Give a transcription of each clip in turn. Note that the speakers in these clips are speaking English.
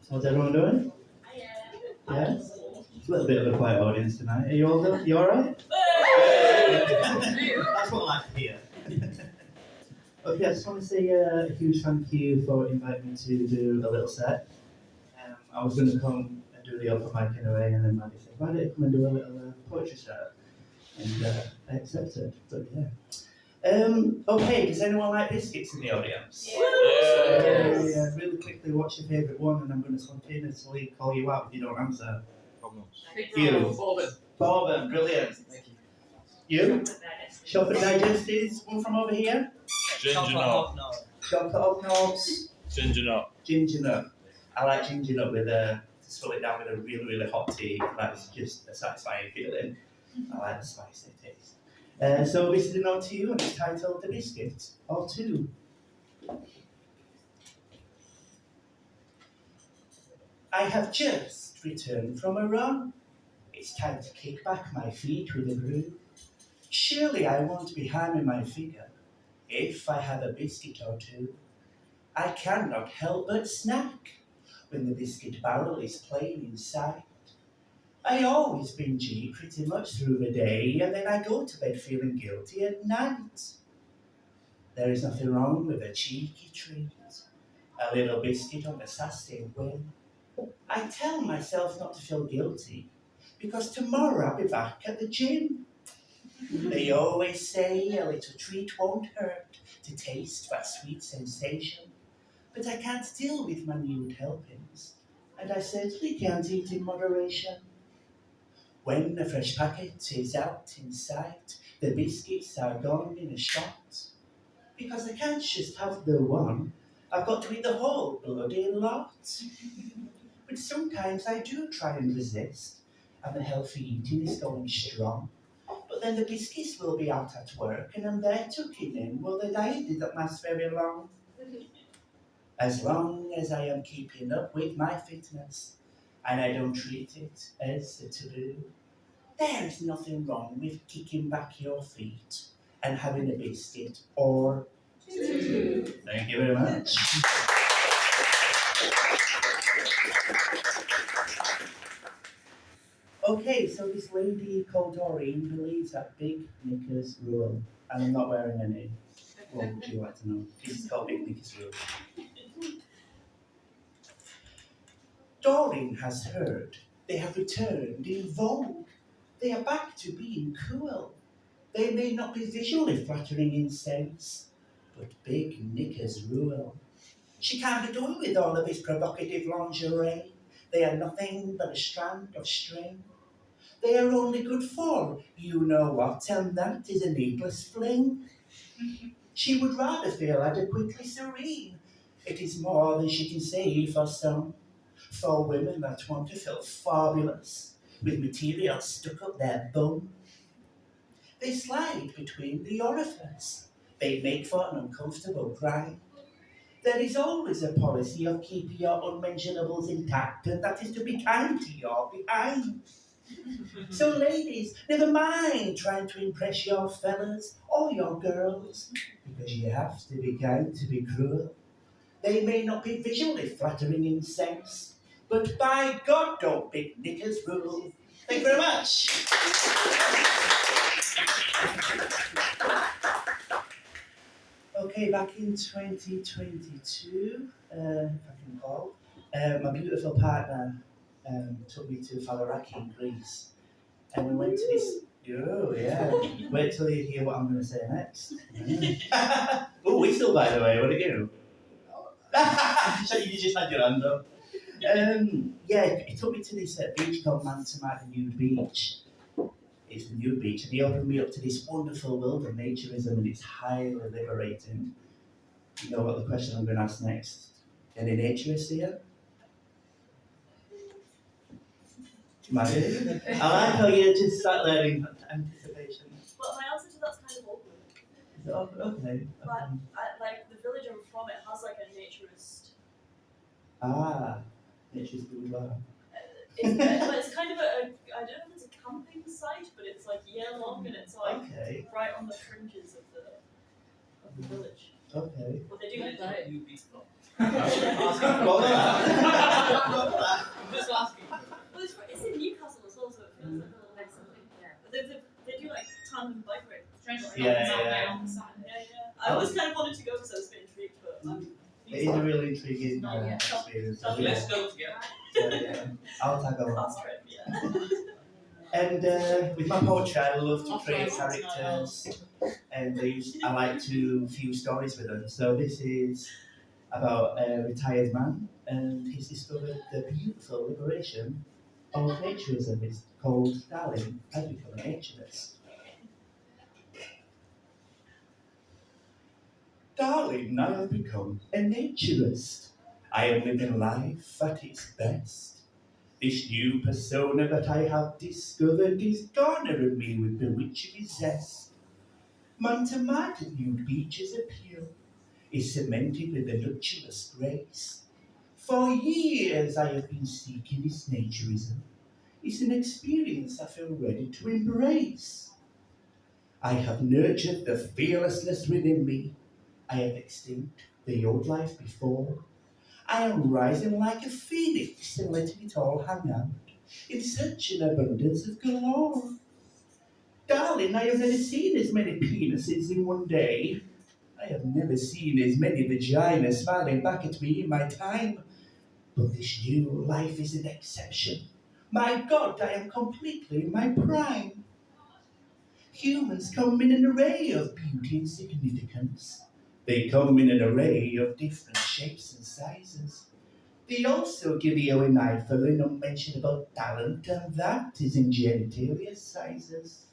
How's everyone doing? Yeah? It's a little bit of a quiet audience tonight. Are you all good? You alright? That's what I like to hear. Okay, I just want to say a huge thank you for inviting me to do a little set. I was going to come and do the open mic anyway, and then Maddie said, why don't you come and do a little poetry set? And I accepted, but yeah. Okay, does anyone like biscuits in the audience? Yeah. Really quickly, what's your favourite one? And I'm going to spontaneously call you out if you don't answer. You. Bourbon, brilliant. Thank you. You? Chocolate digestives, one from over here? Ginger nut. Chocolate hobnobs. Ginger nut. Ginger nut. I like ginger nut with to swallow it down with a really, really hot tea. That's just a satisfying feeling. I like the spicy taste. So this is a note to you, and it's titled The Biscuit, or Two. I have just returned from a run. It's time to kick back my feet with a groove. Surely I won't be harming my figure if I have a biscuit or two. I cannot help but snack when the biscuit barrel is plain in sight. I always binge eat pretty much through the day, and then I go to bed feeling guilty at night. There is nothing wrong with a cheeky treat, a little biscuit on a Saturday whim. I tell myself not to feel guilty, because tomorrow I'll be back at the gym. They always say a little treat won't hurt to taste that sweet sensation, but I can't deal with minute helpings, and I certainly can't eat in moderation. When a fresh packet is out in sight, the biscuits are gone in a shot. Because I can't just have the one, I've got to eat the whole bloody lot. But sometimes I do try and resist, and the healthy eating is going strong. But then the biscuits will be out at work, and I'm there tucking in. Well, the diet didn't last very long. As long as I am keeping up with my fitness, and I don't treat it as a taboo, there is nothing wrong with kicking back your feet and having a biscuit or two. Thank you very much. Okay, so this lady called Doreen believes that big knickers rule, and I'm not wearing any. What would you like to know? It's called big knickers rule. Doreen has heard they have returned in vogue. They are back to being cool. They may not be visually flattering in sense, but big knickers rule. She can't be doing with all of this provocative lingerie. They are nothing but a strand of string. They are only good for you know what, and that is a needless fling. She would rather feel adequately serene. It is more than she can say for some. For women that want to feel fabulous, with material stuck up their bum. They slide between the orifice. They make for an uncomfortable grind. There is always a policy of keeping your unmentionables intact, and that is to be kind to your behind. So ladies, never mind trying to impress your fellas or your girls, because you have to be kind to be cruel. They may not be visually flattering in sense, but by God, don't big knickers rule. Thank you very much. Okay, back in 2022, if I can recall, my beautiful partner took me to Falaraki in Greece, and we went to this. Oh yeah! Wait till you hear what I'm going to say next. Oh, whistle by the way. What are you? So you just had your hand up. Yeah, he took me to this beach called Mansamad Nude Beach. It's the nude beach, and he opened me up to this wonderful world of naturism, and it's highly liberating. You know what the question I'm going to ask next? Any naturists here? Maddie? I like how you just sat there in anticipation. Well, my answer to that's kind of awkward. Is it awkward? Okay. But like the village I'm from, it has like a naturist. Naturist boudoir. It's kind of I don't know if it's a camping site, but it's like year long and it's like Okay. right on the fringes of the the village. Okay. But they do live there. You people. What was that? I'm just asking. Well, it's in Newcastle as well, so it feels like a little bit something. Yeah. But they do like tandem bike ride. Yeah. I always kind of wanted to go because I was a bit intrigued, but It is a really intriguing Not yet. experience. Let's go together. Yeah. I'll tag along. fast trip, yeah. And with my poetry, I love to create characters, and I like to fuse stories with them. So this is about a retired man, and he's discovered the beautiful liberation of naturism. It's called Darling, I've Become a Naturist. Darling, I have become a naturist. I am living life at its best. This new persona that I have discovered is garnering me with bewitching zest. Man to man, nude beaches appeal is cemented with a luxurious grace. For years I have been seeking this naturism. It's an experience I feel ready to embrace. I have nurtured the fearlessness within me. I have extinct the old life before. I am rising like a phoenix and letting it all hang out in such an abundance of galore. Darling, I have never seen as many penises in one day. I have never seen as many vaginas smiling back at me in my time. But this new life is an exception. My God, I am completely in my prime. Humans come in an array of beauty and significance. They come in an array of different shapes and sizes. They also give you an eyeful and unmentionable talent, and that is in genitalia sizes.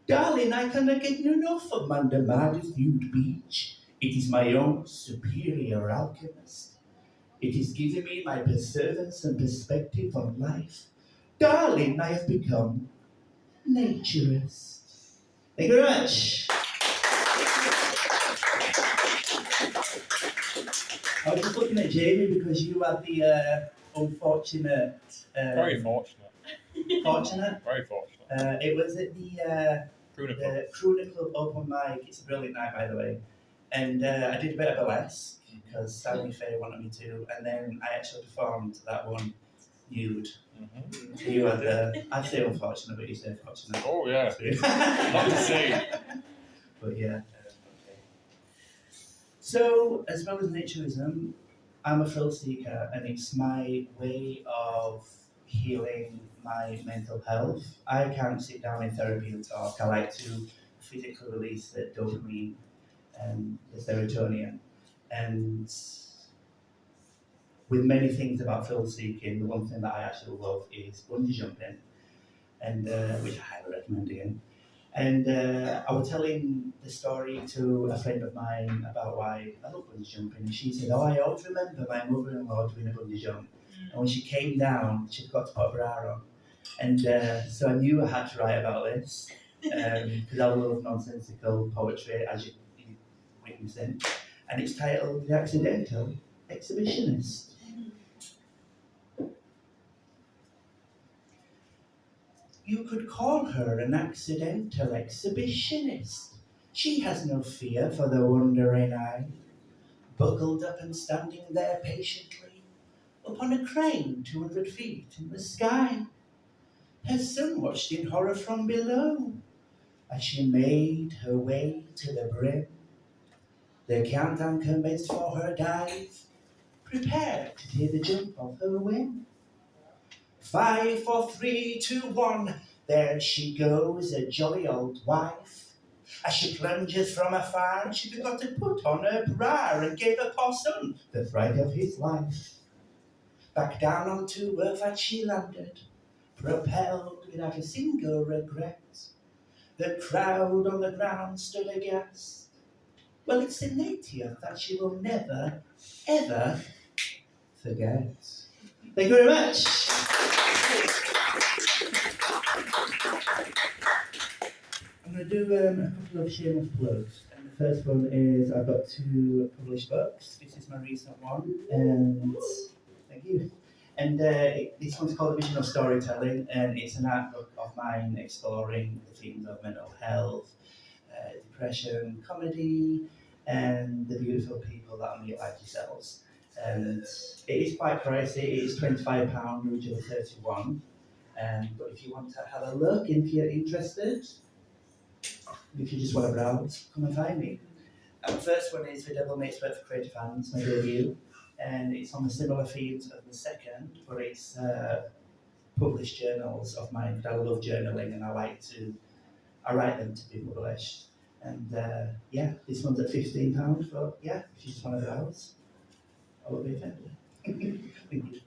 Darling, I cannot get enough of Mandamada's nude beach. It is my own superior alchemist. It is giving me my perseverance and perspective on life. Darling, I have become naturist. Thank you very much. I was just looking at Jamie because you had the unfortunate. Very fortunate. Fortunate. Very fortunate. It was at the Crooner Crooner Club open mic. It's a brilliant night, by the way. And I did a bit of burlesque because Sammy Faye wanted me to, and then I actually performed that one nude. Mm-hmm. So you had the. I'd say unfortunate, but you say fortunate. Oh yeah. Not the same. But yeah. So, as well as naturism, I'm a thrill seeker, and it's my way of healing my mental health. I can't sit down in therapy and talk. I like to physically release the dopamine and the serotonin. And with many things about thrill seeking, the one thing that I actually love is bungee jumping, and which I highly recommend again. And I was telling the story to a friend of mine about why I love bungee jumping, and she said, "Oh, I always remember my mother-in-law doing a bungee jump, and when she came down, she forgot to put a bra on." And so I knew I had to write about this because I love nonsensical poetry, as you witnessing, and it's titled "The Accidental Exhibitionist." You could call her an accidental exhibitionist. She has no fear for the wondering eye, buckled up and standing there patiently, upon a crane 200 feet in the sky. Her son watched in horror from below, as she made her way to the brim. The countdown commenced for her dive, prepared to take the jump of her whim. 5, 4, 3, 2, 1. There she goes, a jolly old wife. As she plunges from afar, she forgot to put on her bra and gave her poor son the fright of his life. Back down onto earth had she landed, propelled without a single regret. The crowd on the ground stood aghast. Well, it's a native that she will never, ever forget. Thank you very much. I'm going to do a couple of shameless plugs. And the first one is I've got 2 published books. This is my recent one, and thank you. And this one's called The Vision of Storytelling, and it's an art book of mine exploring the themes of mental health, depression, comedy, and the beautiful people that I meet like yourselves. And it is quite pricey. It is £25, originally 31. But if you want to have a look, and if you're interested, if you just want to browse, come and find me. The first one is The Devil Makes Work for Creative Hands, my debut, and it's on the similar themes of the second, but it's published journals of mine. I love journaling, and I write them to be published. And yeah, this one's at £15, but yeah, if you just want to browse, I won't be offended. Thank you.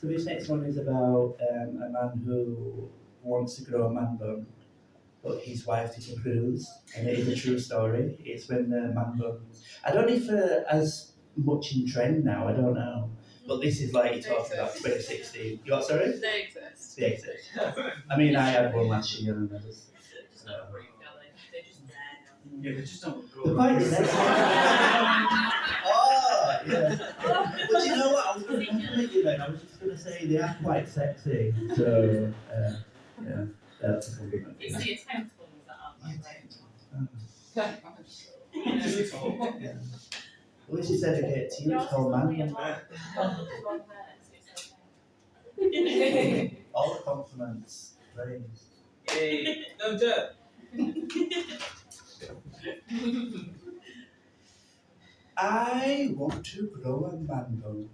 So this next one is about a man who wants to grow a man bun, but his wife disapproves, and it is a true story. It's when the man buns. I don't know if as much in trend now. I don't know, but this is like you're talking about 2016. You what? Sorry? They exist. They exist. I mean, I had one last year, and I was. They're just not approved, are they? They're just there. Yeah, they just don't They're grow. quite sexy. Oh, yeah. But you know what? I was going to compliment you then. I was just going to say they are quite sexy. So, yeah, that's a compliment. It's the attempt ones that aren't like Yeah. Well, this is dedicated to you. It's called Man. All the compliments, praise. Hey, no dirt. I want to grow a man bun.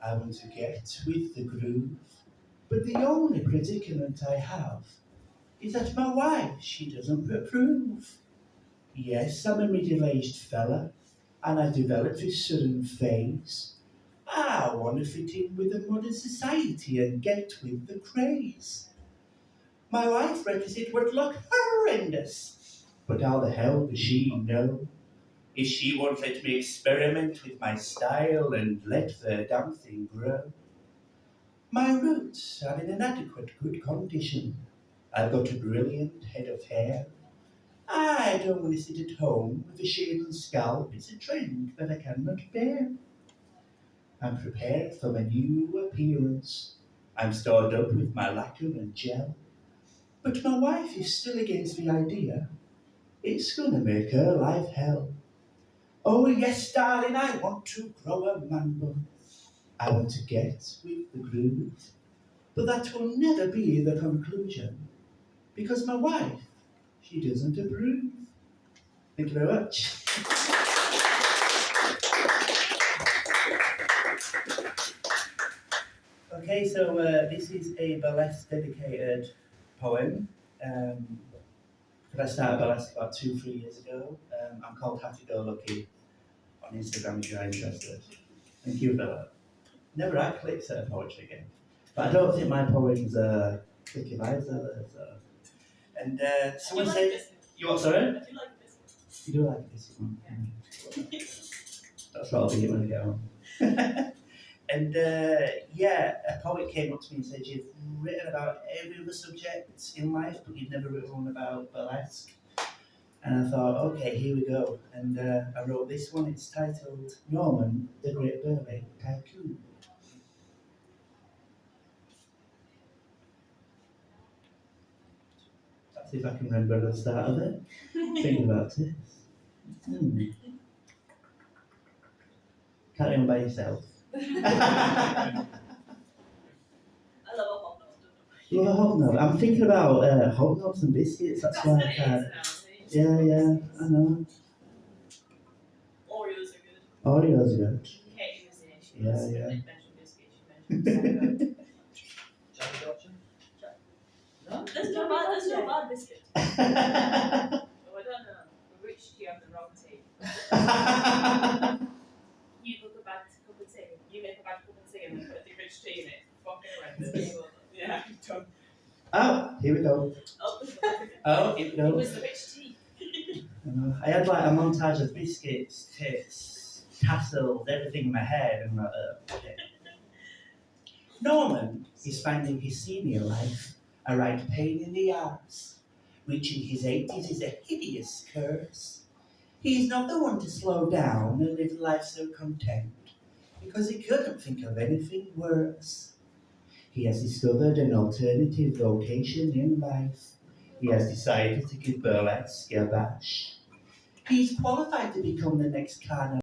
I want to get with the groove. But the only predicament I have is that my wife, she doesn't approve. Yes, I'm a middle-aged fella, and I've developed this sudden phase. I want to fit in with the modern society and get with the craze. My wife reckons it would look horrendous, but how the hell does she know? If she won't let me experiment with my style and let the damn thing grow. My roots are in inadequate good condition. I've got a brilliant head of hair. I don't want to sit at home with a shaven scalp. It's a trend that I cannot bear. I'm prepared for my new appearance. I'm stored up with my lacquer and gel. But my wife is still against the idea. It's gonna make her life hell. Oh yes, darling, I want to grow a man bun. I want to get with the groove. But that will never be the conclusion. Because my wife, she doesn't approve. Thank you very much. Okay, so this is a burlesque dedicated poem. I started burlesque about 2-3 years ago. I'm called Happy Go Lucky on Instagram if you're interested. Thank you for that. Never had clicks at a poetry game. But I don't think my poems are clicky vibes either. So. And someone said, you what, sorry? I do like this. You do like this one? Yeah. That's what I'll be when I get home. And yeah, a poet came up to me and said, you've written about every other subject in life, but you've never written one about burlesque. And I thought, okay, here we go. And I wrote this one. It's titled Norman, the Great Burly Tycoon. Let's see if I can remember the start of it. Think about it. Can't even by yourself. I love a hobnob, don't You have a hobnob. I'm thinking about hobnobs and biscuits. That's why I can't. Yeah, yeah, I know. Oreos are good. Oreos are good. Katie was there. She Yeah, was yeah. mentioned biscuit. She mentioned Johnny Dodger? No? There's no bad biscuit. Oh, I don't know. Which do you have the wrong tea? You look a bad cup of tea. You make a bad cup of tea and then put the rich tea in it. Fucking horrendous. Yeah, done. Oh, here we go. Oh, Oh, here we It go. was the rich tea. I had like a montage of biscuits, tits, tassels, everything in my head, and I'm like, okay. Norman is finding his senior life a right pain in the arse. Reaching his 80s is a hideous curse. He is not the one to slow down and live life so content, because he couldn't think of anything worse. He has discovered an alternative vocation in life. He has decided to give burlesque a bash. He's qualified to become the next Cardinal